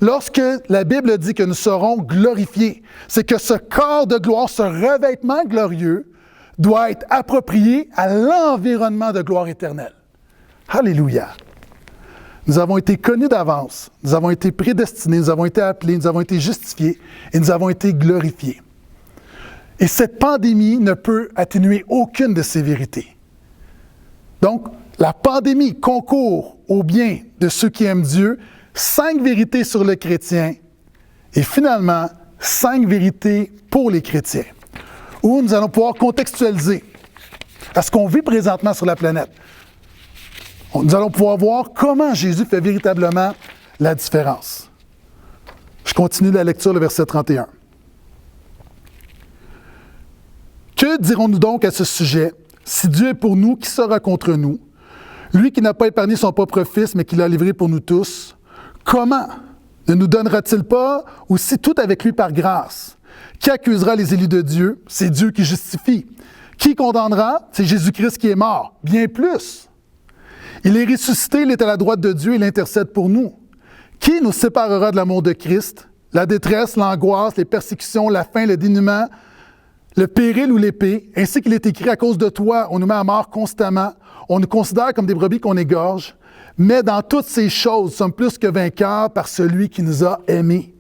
Lorsque la Bible dit que nous serons glorifiés, c'est que ce corps de gloire, ce revêtement glorieux, doit être approprié à l'environnement de gloire éternelle. Alléluia! Nous avons été connus d'avance, nous avons été prédestinés, nous avons été appelés, nous avons été justifiés et nous avons été glorifiés. Et cette pandémie ne peut atténuer aucune de ces vérités. Donc, la pandémie concourt au bien de ceux qui aiment Dieu, 5 vérités sur le chrétien et finalement 5 vérités pour les chrétiens, où nous allons pouvoir contextualiser à ce qu'on vit présentement sur la planète. Nous allons pouvoir voir comment Jésus fait véritablement la différence. Je continue la lecture, le verset 31. Que dirons-nous donc à ce sujet? Si Dieu est pour nous, qui sera contre nous? Lui qui n'a pas épargné son propre Fils, mais qui l'a livré pour nous tous, comment ne nous donnera-t-il pas aussi tout avec lui par grâce? Qui accusera les élus de Dieu? C'est Dieu qui justifie. Qui condamnera? C'est Jésus-Christ qui est mort. Bien plus. Il est ressuscité, il est à la droite de Dieu, il intercède pour nous. Qui nous séparera de l'amour de Christ? La détresse, l'angoisse, les persécutions, la faim, le dénuement, le péril ou l'épée, ainsi qu'il est écrit à cause de toi, on nous met à mort constamment, on nous considère comme des brebis qu'on égorge, mais dans toutes ces choses, nous sommes plus que vainqueurs par celui qui nous a aimés.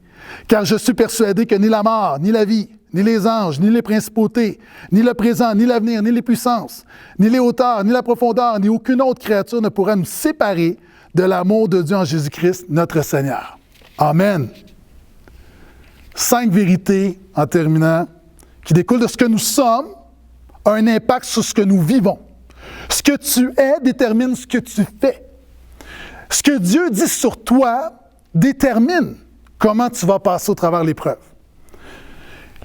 Car je suis persuadé que ni la mort, ni la vie, ni les anges, ni les principautés, ni le présent, ni l'avenir, ni les puissances, ni les hauteurs, ni la profondeur, ni aucune autre créature ne pourra nous séparer de l'amour de Dieu en Jésus-Christ, notre Seigneur. Amen. 5 vérités, en terminant, qui découlent de ce que nous sommes, a un impact sur ce que nous vivons. Ce que tu es détermine ce que tu fais. Ce que Dieu dit sur toi détermine comment tu vas passer au travers l'épreuve.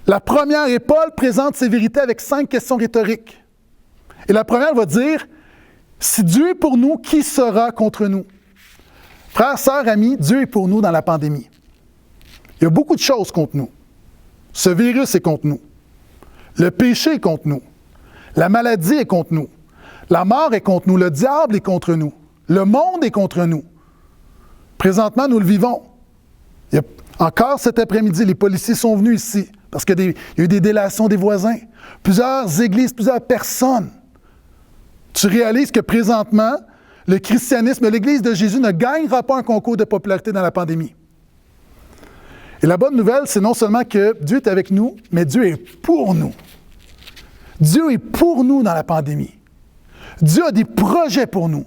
La première, et Paul présente ces vérités avec 5 questions rhétoriques. Et la première va dire, si Dieu est pour nous, qui sera contre nous? Frères, sœurs, amis, Dieu est pour nous dans la pandémie. Il y a beaucoup de choses contre nous. Ce virus est contre nous. Le péché est contre nous. La maladie est contre nous. La mort est contre nous. Le diable est contre nous. Le monde est contre nous. Présentement, nous le vivons. Encore cet après-midi, les policiers sont venus ici parce qu'il y a eu des délations des voisins. Plusieurs églises, plusieurs personnes. Tu réalises que présentement, le christianisme, l'Église de Jésus ne gagnera pas un concours de popularité dans la pandémie. Et la bonne nouvelle, c'est non seulement que Dieu est avec nous, mais Dieu est pour nous. Dieu est pour nous dans la pandémie. Dieu a des projets pour nous.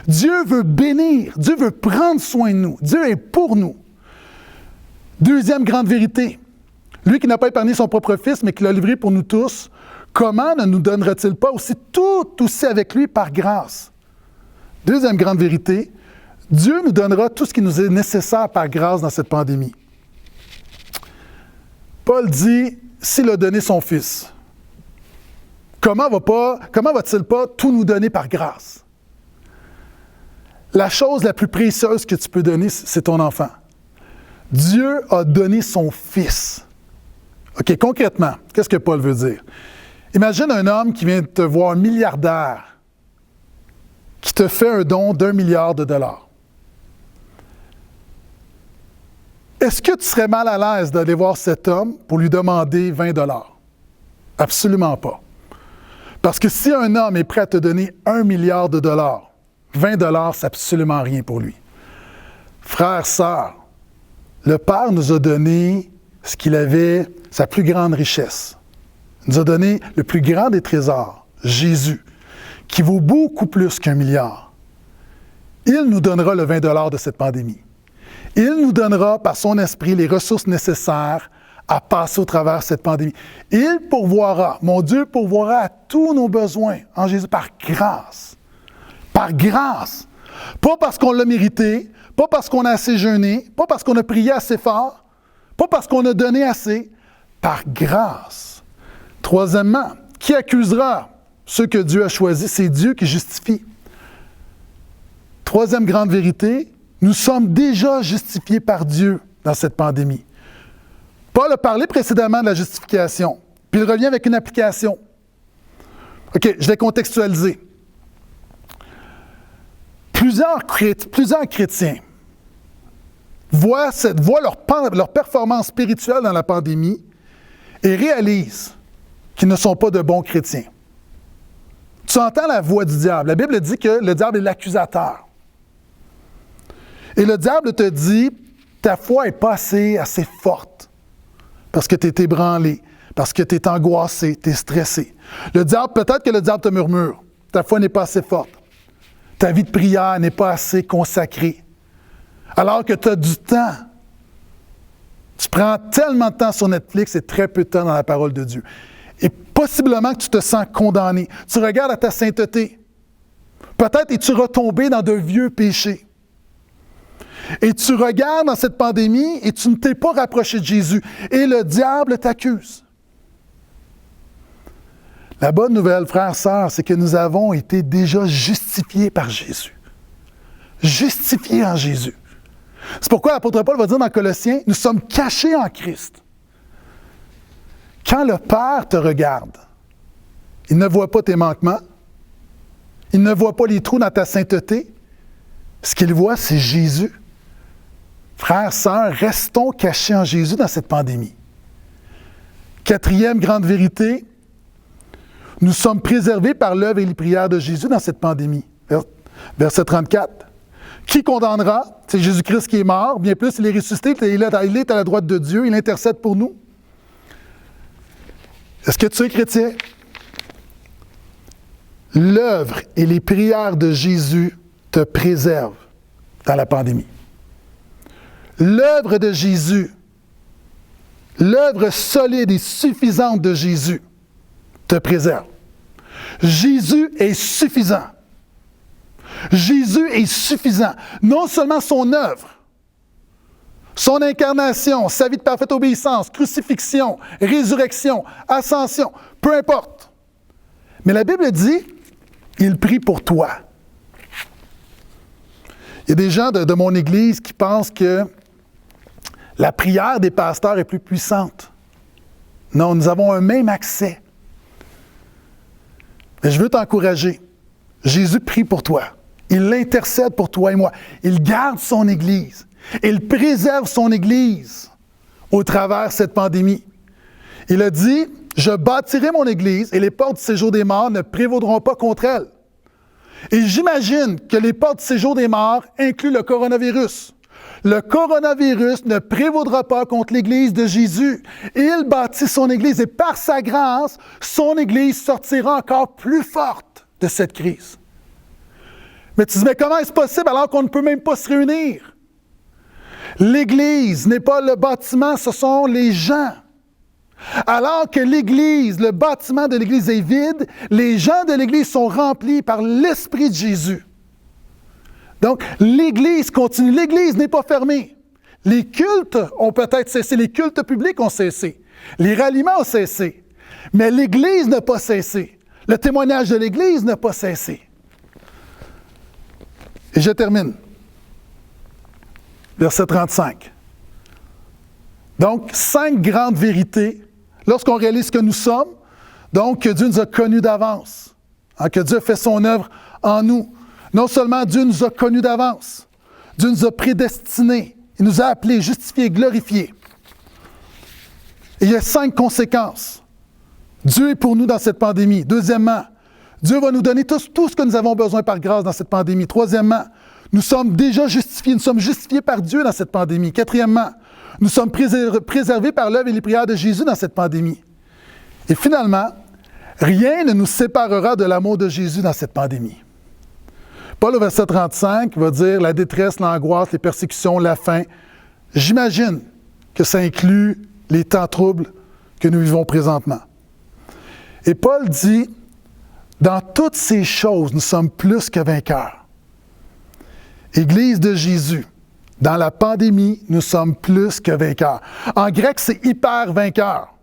Dieu veut bénir. Dieu veut prendre soin de nous. Dieu est pour nous. Deuxième grande vérité. Lui qui n'a pas épargné son propre Fils, mais qui l'a livré pour nous tous, comment ne nous donnera-t-il pas aussi tout aussi avec lui par grâce? Deuxième grande vérité. Dieu nous donnera tout ce qui nous est nécessaire par grâce dans cette pandémie. Paul dit, s'il a donné son Fils, comment va-t-il pas tout nous donner par grâce? La chose la plus précieuse que tu peux donner, c'est ton enfant. Dieu a donné son Fils. OK, concrètement, qu'est-ce que Paul veut dire? Imagine un homme qui vient te voir milliardaire, qui te fait un don d'1 milliard de dollars. Est-ce que tu serais mal à l'aise d'aller voir cet homme pour lui demander 20 $? Absolument pas. Parce que si un homme est prêt à te donner 1 milliard de dollars, 20 $, c'est absolument rien pour lui. Frères, sœurs, le Père nous a donné ce qu'il avait, sa plus grande richesse. Il nous a donné le plus grand des trésors, Jésus, qui vaut beaucoup plus qu'1 milliard. Il nous donnera le 20 $ de cette pandémie. Il nous donnera, par son esprit, les ressources nécessaires à passer au travers de cette pandémie. Il pourvoira, mon Dieu pourvoira à tous nos besoins en Jésus par grâce. Par grâce. Pas parce qu'on l'a mérité, pas parce qu'on a assez jeûné, pas parce qu'on a prié assez fort, pas parce qu'on a donné assez, par grâce. Troisièmement, qui accusera ceux que Dieu a choisis? C'est Dieu qui justifie. Troisième grande vérité, nous sommes déjà justifiés par Dieu dans cette pandémie. Paul a parlé précédemment de la justification, puis il revient avec une application. OK, je vais contextualiser. Plusieurs chrétiens voient leur performance spirituelle dans la pandémie et réalisent qu'ils ne sont pas de bons chrétiens. Tu entends la voix du diable. La Bible dit que le diable est l'accusateur. Et le diable te dit, ta foi n'est pas assez forte parce que tu es ébranlé, parce que tu es angoissé, tu es stressé. Peut-être que le diable te murmure, ta foi n'est pas assez forte. Ta vie de prière n'est pas assez consacrée. Alors que tu as du temps. Tu prends tellement de temps sur Netflix et très peu de temps dans la parole de Dieu. Et possiblement que tu te sens condamné. Tu regardes à ta sainteté. Peut-être es-tu retombé dans de vieux péchés. Et tu regardes dans cette pandémie et tu ne t'es pas rapproché de Jésus. Et le diable t'accuse. La bonne nouvelle, frères et sœurs, c'est que nous avons été déjà justifiés par Jésus. Justifiés en Jésus. C'est pourquoi l'apôtre Paul va dire dans Colossiens, nous sommes cachés en Christ. Quand le Père te regarde, il ne voit pas tes manquements, il ne voit pas les trous dans ta sainteté. Ce qu'il voit, c'est Jésus. Frères, sœurs, restons cachés en Jésus dans cette pandémie. Quatrième grande vérité, nous sommes préservés par l'œuvre et les prières de Jésus dans cette pandémie. Verset 34. Qui condamnera? C'est Jésus-Christ qui est mort. Bien plus, il est ressuscité. Il est à la droite de Dieu. Il intercède pour nous. Est-ce que tu es chrétien? L'œuvre et les prières de Jésus te préservent dans la pandémie. L'œuvre de Jésus, l'œuvre solide et suffisante de Jésus te préserve. Jésus est suffisant. Jésus est suffisant. Non seulement son œuvre, son incarnation, sa vie de parfaite obéissance, crucifixion, résurrection, ascension, peu importe. Mais la Bible dit, il prie pour toi. Il y a des gens de mon Église qui pensent que la prière des pasteurs est plus puissante. Non, nous avons un même accès. Mais je veux t'encourager. Jésus prie pour toi. Il intercède pour toi et moi. Il garde son Église. Il préserve son Église au travers de cette pandémie. Il a dit, je bâtirai mon Église et les portes du séjour des morts ne prévaudront pas contre elle. Et j'imagine que les portes du séjour des morts incluent le coronavirus. Le coronavirus ne prévaudra pas contre l'Église de Jésus. Il bâtit son Église et par sa grâce, son Église sortira encore plus forte de cette crise. Mais tu dis, mais comment est-ce possible alors qu'on ne peut même pas se réunir? L'Église n'est pas le bâtiment, ce sont les gens. Alors que l'Église, le bâtiment de l'Église est vide, les gens de l'Église sont remplis par l'Esprit de Jésus. Donc, l'Église continue. L'Église n'est pas fermée. Les cultes ont peut-être cessé. Les cultes publics ont cessé. Les ralliements ont cessé. Mais l'Église n'a pas cessé. Le témoignage de l'Église n'a pas cessé. Et je termine. Verset 35. Donc, 5 grandes vérités. Lorsqu'on réalise que nous sommes, donc que Dieu nous a connus d'avance, que Dieu a fait son œuvre en nous. Non seulement Dieu nous a connus d'avance, Dieu nous a prédestinés, il nous a appelés, justifiés, glorifiés. Et il y a 5 conséquences. Dieu est pour nous dans cette pandémie. Deuxièmement, Dieu va nous donner tout ce que nous avons besoin par grâce dans cette pandémie. Troisièmement, nous sommes déjà justifiés, nous sommes justifiés par Dieu dans cette pandémie. Quatrièmement, nous sommes préservés par l'œuvre et les prières de Jésus dans cette pandémie. Et finalement, rien ne nous séparera de l'amour de Jésus dans cette pandémie. Paul, au verset 35, va dire la détresse, l'angoisse, les persécutions, la faim. J'imagine que ça inclut les temps troubles que nous vivons présentement. Et Paul dit, dans toutes ces choses, nous sommes plus que vainqueurs. Église de Jésus, dans la pandémie, nous sommes plus que vainqueurs. En grec, c'est hyper vainqueur.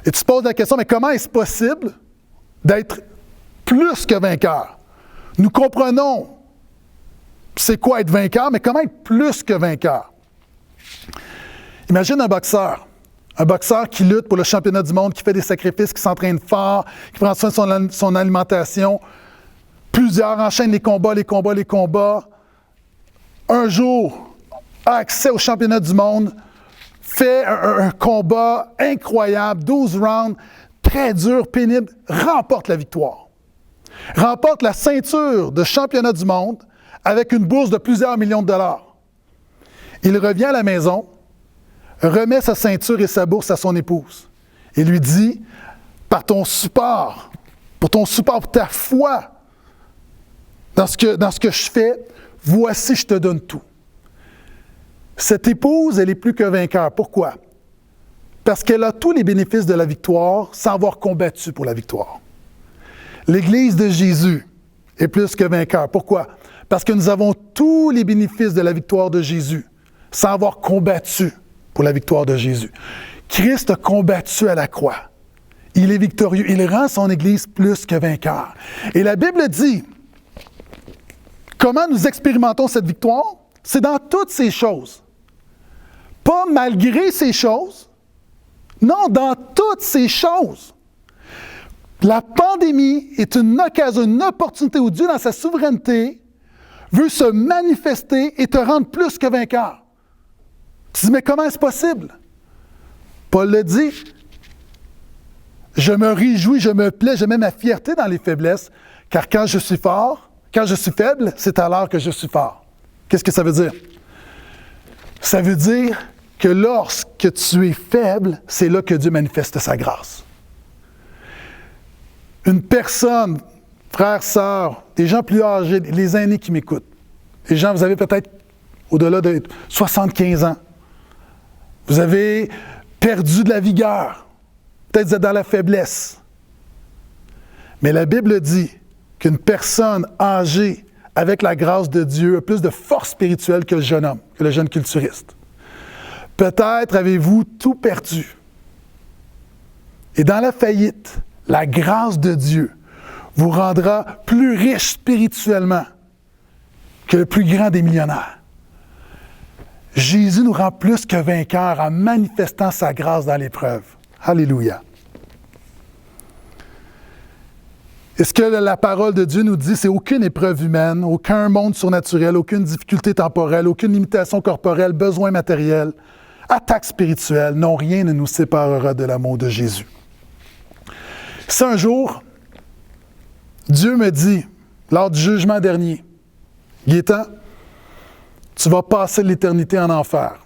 Et tu te poses la question, mais comment est-ce possible d'être plus que vainqueur? Nous comprenons c'est quoi être vainqueur, mais comment être plus que vainqueur? Imagine un boxeur qui lutte pour le championnat du monde, qui fait des sacrifices, qui s'entraîne fort, qui prend soin de son alimentation. Plusieurs enchaînent les combats. Un jour, a accès au championnat du monde, fait un combat incroyable, 12 rounds, très dur, pénible, remporte la victoire. Remporte la ceinture de championnat du monde avec une bourse de plusieurs millions de dollars. Il revient à la maison, remet sa ceinture et sa bourse à son épouse et lui dit, par ton support, pour ta foi dans ce que je fais, voici, je te donne tout. Cette épouse, elle est plus que vainqueur. Pourquoi? Parce qu'elle a tous les bénéfices de la victoire sans avoir combattu pour la victoire. L'Église de Jésus est plus que vainqueur. Pourquoi? Parce que nous avons tous les bénéfices de la victoire de Jésus, sans avoir combattu pour la victoire de Jésus. Christ a combattu à la croix. Il est victorieux. Il rend son Église plus que vainqueur. Et la Bible dit, comment nous expérimentons cette victoire? C'est dans toutes ces choses. Pas malgré ces choses. Non, dans toutes ces choses. La pandémie est une occasion, une opportunité où Dieu, dans sa souveraineté, veut se manifester et te rendre plus que vainqueur. Tu dis, mais comment est-ce possible? Paul le dit, je me réjouis, je me plais, je mets ma fierté dans les faiblesses, car quand je suis fort, quand je suis faible, c'est alors que je suis fort. Qu'est-ce que ça veut dire? Ça veut dire que lorsque tu es faible, c'est là que Dieu manifeste sa grâce. Une personne, frère, sœur, des gens plus âgés, les aînés qui m'écoutent, les gens, vous avez peut-être au-delà de 75 ans, vous avez perdu de la vigueur, peut-être vous êtes dans la faiblesse. Mais la Bible dit qu'une personne âgée, avec la grâce de Dieu, a plus de force spirituelle que le jeune homme, que le jeune culturiste. Peut-être avez-vous tout perdu. Et dans la faillite, la grâce de Dieu vous rendra plus riche spirituellement que le plus grand des millionnaires. Jésus nous rend plus que vainqueurs en manifestant sa grâce dans l'épreuve. Alléluia. Et ce que la parole de Dieu nous dit, c'est aucune épreuve humaine, aucun monde surnaturel, aucune difficulté temporelle, aucune limitation corporelle, besoin matériel, attaque spirituelle, non, rien ne nous séparera de l'amour de Jésus. Si un jour, Dieu me dit, lors du jugement dernier, Gaétan, tu vas passer l'éternité en enfer.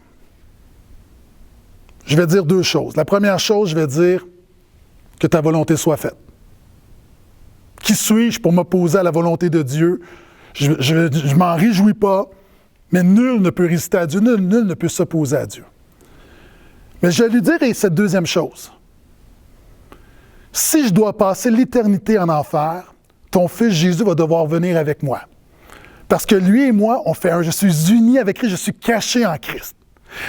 Je vais dire deux choses. La première chose, je vais dire que ta volonté soit faite. Qui suis-je pour m'opposer à la volonté de Dieu? Je m'en réjouis pas, mais nul ne peut résister à Dieu, nul ne peut s'opposer à Dieu. Mais je vais lui dire cette deuxième chose. Si je dois passer l'éternité en enfer, ton fils Jésus va devoir venir avec moi. Parce que lui et moi, on fait un. Je suis uni avec Christ, je suis caché en Christ.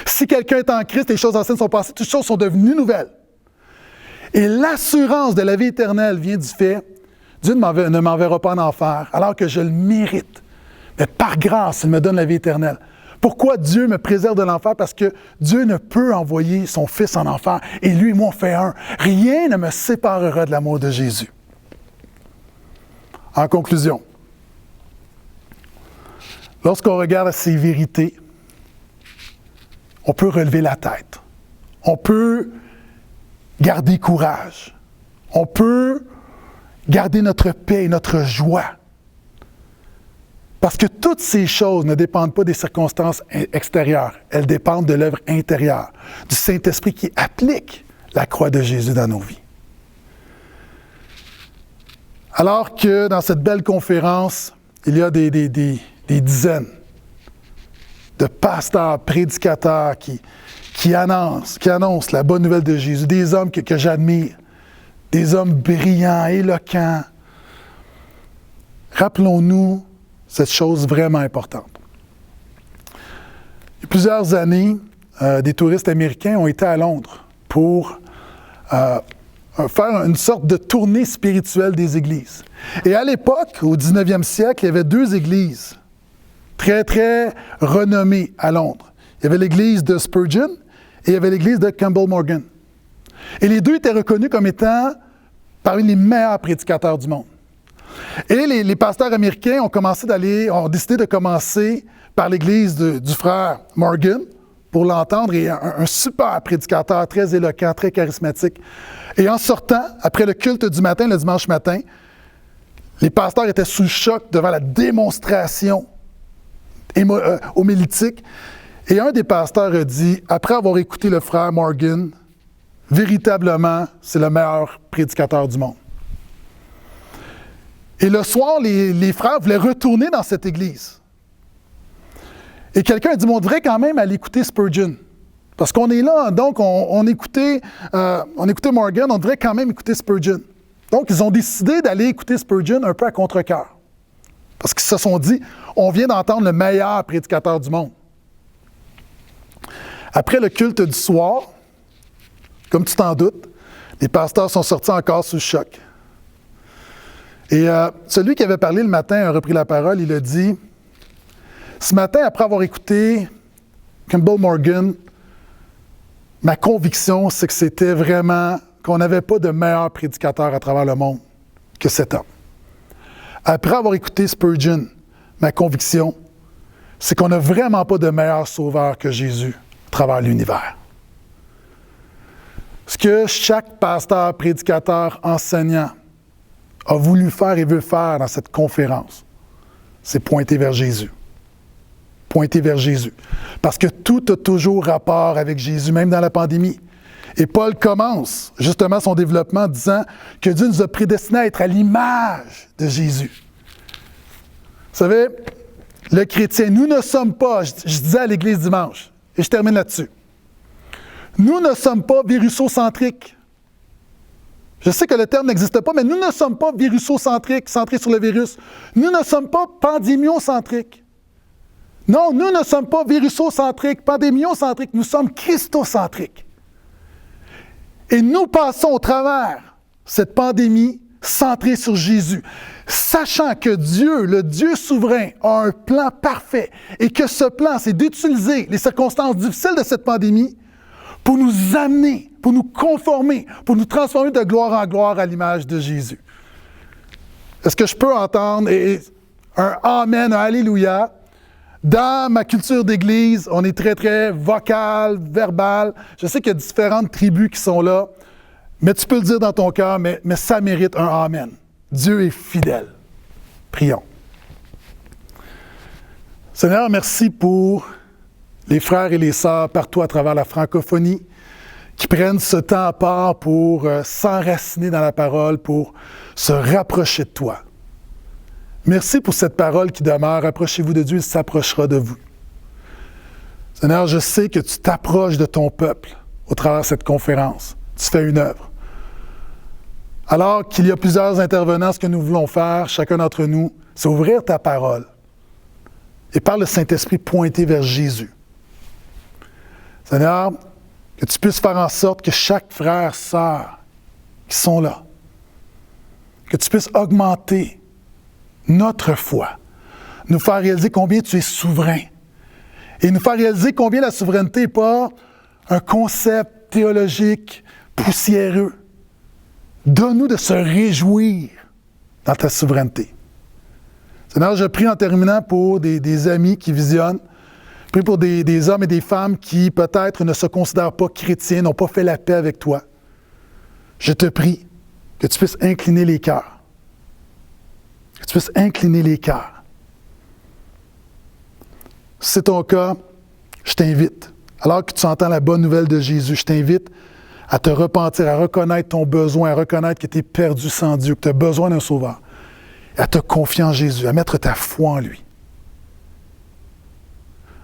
Si quelqu'un est en Christ, les choses anciennes sont passées, toutes choses sont devenues nouvelles. Et l'assurance de la vie éternelle vient du fait, Dieu ne m'enverra pas en enfer, alors que je le mérite. Mais par grâce, il me donne la vie éternelle. Pourquoi Dieu me préserve de l'enfer? Parce que Dieu ne peut envoyer son Fils en enfer. Et lui et moi, on fait un. Rien ne me séparera de l'amour de Jésus. En conclusion, lorsqu'on regarde ces vérités, on peut relever la tête. On peut garder courage. On peut garder notre paix et notre joie. Parce que toutes ces choses ne dépendent pas des circonstances extérieures. Elles dépendent de l'œuvre intérieure, du Saint-Esprit qui applique la croix de Jésus dans nos vies. Alors que dans cette belle conférence, il y a des dizaines de pasteurs, prédicateurs qui annoncent la bonne nouvelle de Jésus, des hommes que j'admire, des hommes brillants, éloquents. Rappelons-nous cette chose vraiment importante. Il y a plusieurs années, des touristes américains ont été à Londres pour faire une sorte de tournée spirituelle des églises. Et à l'époque, au 19e siècle, il y avait deux églises très, très renommées à Londres. Il y avait l'église de Spurgeon et il y avait l'église de Campbell Morgan. Et les deux étaient reconnus comme étant parmi les meilleurs prédicateurs du monde. Et les pasteurs américains ont décidé de commencer par l'église du frère Morgan pour l'entendre, et un super prédicateur, très éloquent, très charismatique. Et en sortant, après le culte du matin, le dimanche matin, les pasteurs étaient sous le choc devant la démonstration homilétique. Et un des pasteurs a dit, après avoir écouté le frère Morgan, véritablement, c'est le meilleur prédicateur du monde. Et le soir, les frères voulaient retourner dans cette église. Et quelqu'un a dit, on devrait quand même aller écouter Spurgeon. Parce qu'on est là, donc on écoutait Morgan, on devrait quand même écouter Spurgeon. Donc, ils ont décidé d'aller écouter Spurgeon un peu à contre-cœur. Parce qu'ils se sont dit, on vient d'entendre le meilleur prédicateur du monde. Après le culte du soir, comme tu t'en doutes, les pasteurs sont sortis encore sous le choc. Et celui qui avait parlé le matin a repris la parole, il a dit, ce matin, après avoir écouté Campbell Morgan, ma conviction, c'est que c'était vraiment qu'on n'avait pas de meilleur prédicateur à travers le monde que cet homme. Après avoir écouté Spurgeon, ma conviction, c'est qu'on n'a vraiment pas de meilleur sauveur que Jésus à travers l'univers. Ce que chaque pasteur, prédicateur, enseignant a voulu faire et veut faire dans cette conférence, c'est pointer vers Jésus. Pointer vers Jésus. Parce que tout a toujours rapport avec Jésus, même dans la pandémie. Et Paul commence justement son développement en disant que Dieu nous a prédestinés à être à l'image de Jésus. Vous savez, le chrétien, nous ne sommes pas, je disais à l'Église dimanche, et je termine là-dessus, nous ne sommes pas virusocentriques. Je sais que le terme n'existe pas, mais nous ne sommes pas virusocentriques, centrés sur le virus. Nous ne sommes pas pandémiocentriques. Non, nous ne sommes pas virusocentriques, pandémiocentriques, nous sommes christocentriques. Et nous passons au travers cette pandémie centrée sur Jésus, sachant que Dieu, le Dieu souverain, a un plan parfait et que ce plan, c'est d'utiliser les circonstances difficiles de cette pandémie pour nous amener, pour nous conformer, pour nous transformer de gloire en gloire à l'image de Jésus. Est-ce que je peux entendre un Amen, un Alléluia? Dans ma culture d'église, on est très, très vocal, verbal. Je sais qu'il y a différentes tribus qui sont là, mais tu peux le dire dans ton cœur, mais ça mérite un Amen. Dieu est fidèle. Prions. Seigneur, merci pour les frères et les sœurs partout à travers la francophonie qui prennent ce temps à part pour s'enraciner dans la parole, pour se rapprocher de toi. Merci pour cette parole qui demeure. Rapprochez-vous de Dieu, il s'approchera de vous. Seigneur, je sais que tu t'approches de ton peuple au travers de cette conférence. Tu fais une œuvre. Alors qu'il y a plusieurs intervenants, ce que nous voulons faire, chacun d'entre nous, c'est ouvrir ta parole et par le Saint-Esprit pointer vers Jésus. Seigneur, que tu puisses faire en sorte que chaque frère, sœur qui sont là, que tu puisses augmenter notre foi, nous faire réaliser combien tu es souverain et nous faire réaliser combien la souveraineté n'est pas un concept théologique poussiéreux. Donne-nous de se réjouir dans ta souveraineté. Seigneur, je prie en terminant pour des amis qui visionnent, je prie pour des hommes et des femmes qui peut-être ne se considèrent pas chrétiens, n'ont pas fait la paix avec toi. Je te prie que tu puisses incliner les cœurs. Que tu puisses incliner les cœurs. Si c'est ton cas, je t'invite, alors que tu entends la bonne nouvelle de Jésus, je t'invite à te repentir, à reconnaître ton besoin, à reconnaître que tu es perdu sans Dieu, que tu as besoin d'un sauveur, à te confier en Jésus, à mettre ta foi en lui.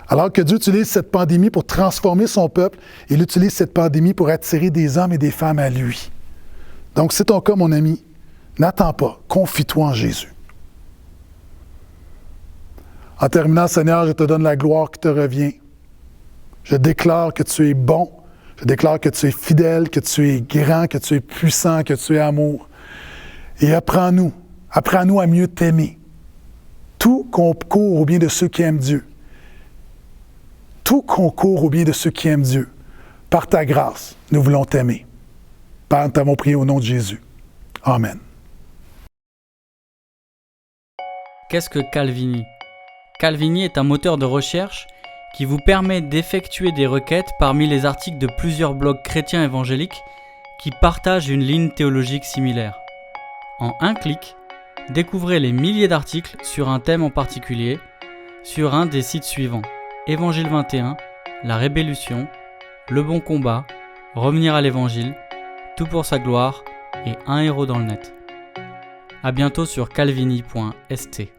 Alors que Dieu utilise cette pandémie pour transformer son peuple, il utilise cette pandémie pour attirer des hommes et des femmes à lui. Donc, c'est ton cas, mon ami. N'attends pas. Confie-toi en Jésus. En terminant, Seigneur, je te donne la gloire qui te revient. Je déclare que tu es bon. Je déclare que tu es fidèle, que tu es grand, que tu es puissant, que tu es amour. Et apprends-nous à mieux t'aimer. Tout concourt au bien de ceux qui aiment Dieu. Tout concourt au bien de ceux qui aiment Dieu. Par ta grâce, nous voulons t'aimer. Père, nous t'avons prié au nom de Jésus. Amen. Qu'est-ce que Calvini ? Calvini est un moteur de recherche qui vous permet d'effectuer des requêtes parmi les articles de plusieurs blogs chrétiens évangéliques qui partagent une ligne théologique similaire. En un clic, découvrez les milliers d'articles sur un thème en particulier sur un des sites suivants: Évangile 21, La Rébellution, Le Bon Combat, Revenir à l'Évangile, Tout pour sa gloire et Un héros dans le net. À bientôt sur calvini.st.